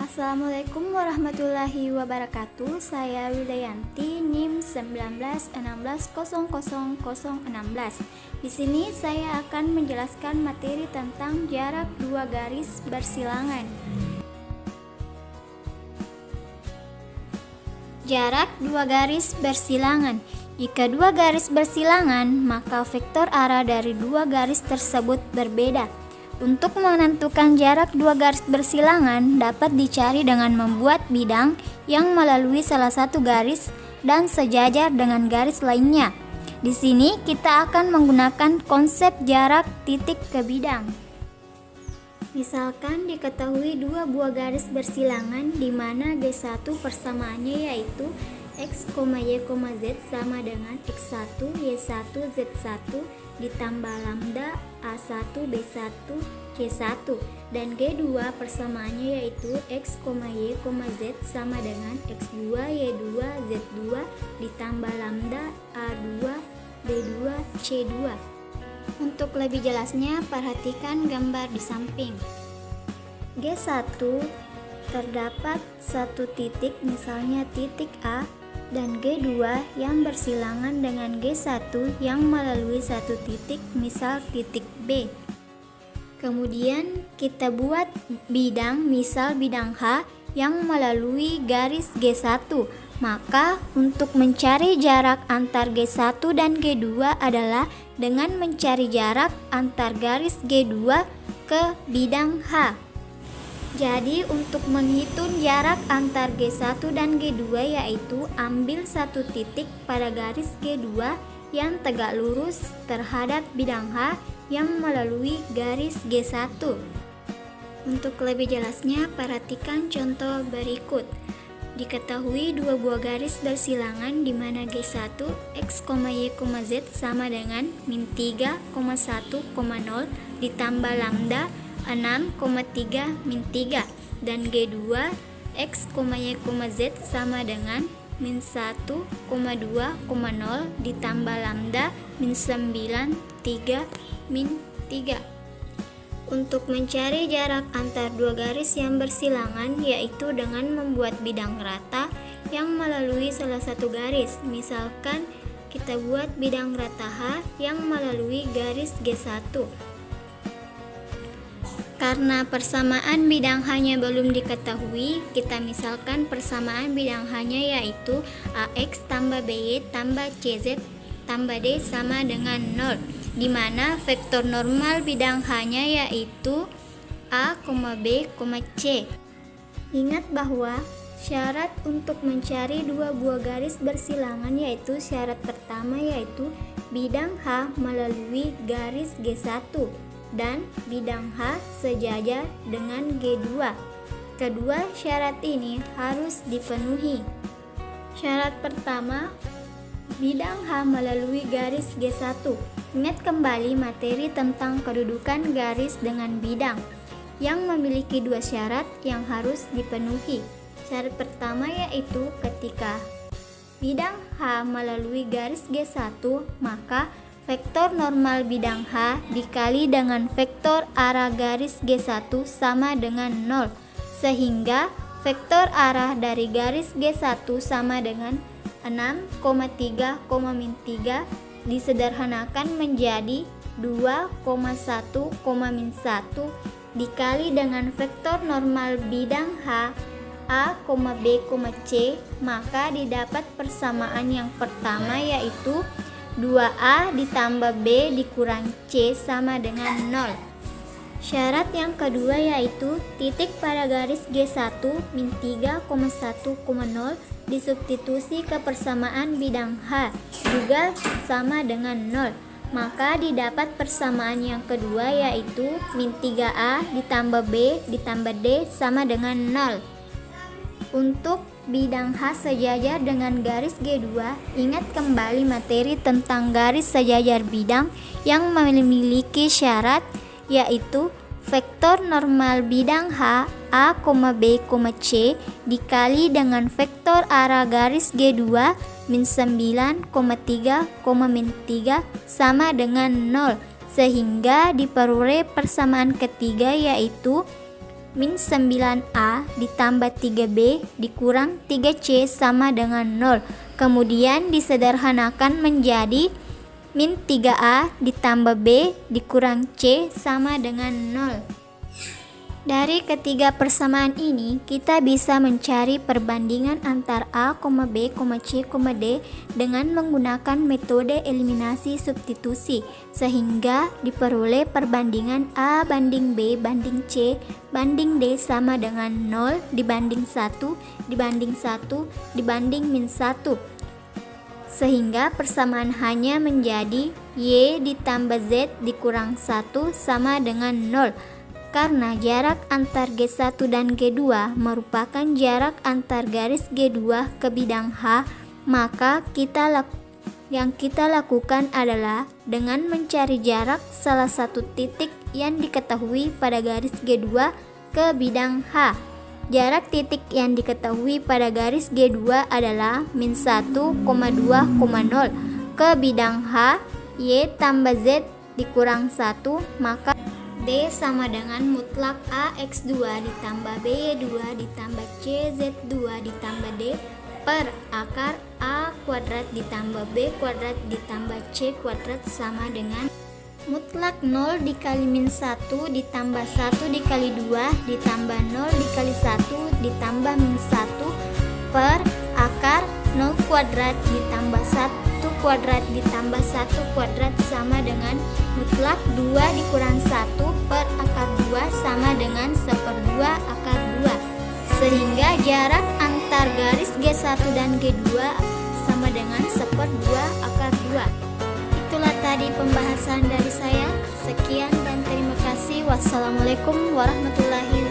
Assalamualaikum warahmatullahi wabarakatuh. Saya Widayanti, NIM 1916000016. Di sini saya akan menjelaskan materi tentang jarak dua garis bersilangan. Jarak dua garis bersilangan. Jika dua garis bersilangan, maka vektor arah dari dua garis tersebut berbeda. Untuk menentukan jarak dua garis bersilangan dapat dicari dengan membuat bidang yang melalui salah satu garis dan sejajar dengan garis lainnya. Di sini kita akan menggunakan konsep jarak titik ke bidang. Misalkan diketahui dua buah garis bersilangan di mana G1 persamaannya yaitu X, Y, Z sama dengan X1, Y1, Z1 ditambah lambda A1, B1, C1, dan G2 persamaannya yaitu X, Y, Z sama dengan X2, Y2, Z2 ditambah lambda A2, B2, C2. Untuk lebih jelasnya, perhatikan gambar di samping. G1 terdapat satu titik, misalnya titik A, dan G2 yang bersilangan dengan G1 yang melalui satu titik, misal titik B. Kemudian kita buat bidang, misal bidang H yang melalui garis G1. Maka untuk mencari jarak antar G1 dan G2 adalah dengan mencari jarak antar garis G2 ke bidang H. Jadi untuk menghitung jarak antar G1 dan G2 yaitu ambil satu titik pada garis G2 yang tegak lurus terhadap bidang H yang melalui garis G1. Untuk lebih jelasnya, perhatikan contoh berikut. Diketahui dua buah garis bersilangan di mana G1 X, Y, Z sama dengan min 3,1,0 ditambah lambda 6,3 min 3 dan G2 X, Y, Z sama dengan min 1,2,0 ditambah lambda min 9, 3 min 3. Untuk mencari jarak antar dua garis yang bersilangan yaitu dengan membuat bidang rata yang melalui salah satu garis. Misalkan kita buat bidang rata H yang melalui garis G1. Karena persamaan bidang H-nya belum diketahui, kita misalkan persamaan bidang H-nya yaitu AX tambah BY tambah CZ tambah D sama dengan 0, di mana vektor normal bidang H-nya yaitu A, B, C. Ingat bahwa syarat untuk mencari dua buah garis bersilangan yaitu syarat pertama yaitu bidang H melalui garis G1 dan bidang H sejajar dengan G2. Kedua syarat ini harus dipenuhi. Syarat pertama, bidang H melalui garis G1. Ingat kembali materi tentang kedudukan garis dengan bidang yang memiliki dua syarat yang harus dipenuhi. Syarat pertama yaitu ketika bidang H melalui garis G1, maka vektor normal bidang H dikali dengan vektor arah garis G1 sama dengan 0, sehingga vektor arah dari garis G1 sama dengan 6,3, 3 disederhanakan menjadi 2,1, 1 dikali dengan vektor normal bidang H A, B, C, maka didapat persamaan yang pertama yaitu 2A ditambah B dikurang C sama dengan 0. Syarat yang kedua yaitu titik pada garis G1 min 3,1,0 disubstitusi ke persamaan bidang H juga sama dengan 0. Maka didapat persamaan yang kedua yaitu min 3A ditambah B ditambah D sama dengan 0. Untuk bidang H sejajar dengan garis G2, ingat kembali materi tentang garis sejajar bidang yang memiliki syarat yaitu vektor normal bidang H A, B, C dikali dengan vektor arah garis G2 min 9,3, min 3 sama dengan 0, sehingga diperoleh persamaan ketiga yaitu min 9A ditambah 3B dikurang 3C sama dengan 0. Kemudian disederhanakan menjadi min 3A ditambah B dikurang C sama dengan 0. Dari ketiga persamaan ini, kita bisa mencari perbandingan antar A, B, C, D dengan menggunakan metode eliminasi substitusi, sehingga diperoleh perbandingan A banding B banding C banding D sama dengan 0 dibanding 1 dibanding 1 dibanding min 1. Sehingga persamaan hanya menjadi Y ditambah Z dikurang 1 sama dengan 0. Karena jarak antar G1 dan G2 merupakan jarak antar garis G2 ke bidang H, maka yang kita lakukan adalah dengan mencari jarak salah satu titik yang diketahui pada garis G2 ke bidang H. Jarak titik yang diketahui pada garis G2 adalah min 1,2,0 ke bidang H, Y tambah Z dikurang 1, maka D sama dengan mutlak A X2 ditambah B Y2 ditambah C Z2 ditambah D per akar A kuadrat ditambah B kuadrat ditambah C kuadrat sama dengan mutlak 0 dikali min 1 ditambah 1 dikali 2 ditambah 0 dikali 1 ditambah min 1 per akar 0 kuadrat ditambah 1 kuadrat ditambah 1 kuadrat sama dengan mutlak 2 dikurang 1 per akar 2 sama dengan 1/2 akar 2. Sehingga jarak antar garis G1 dan G2 sama dengan 1/2 akar 2. Itulah tadi pembahasan dari saya. Sekian dan terima kasih. Wassalamualaikum warahmatullahi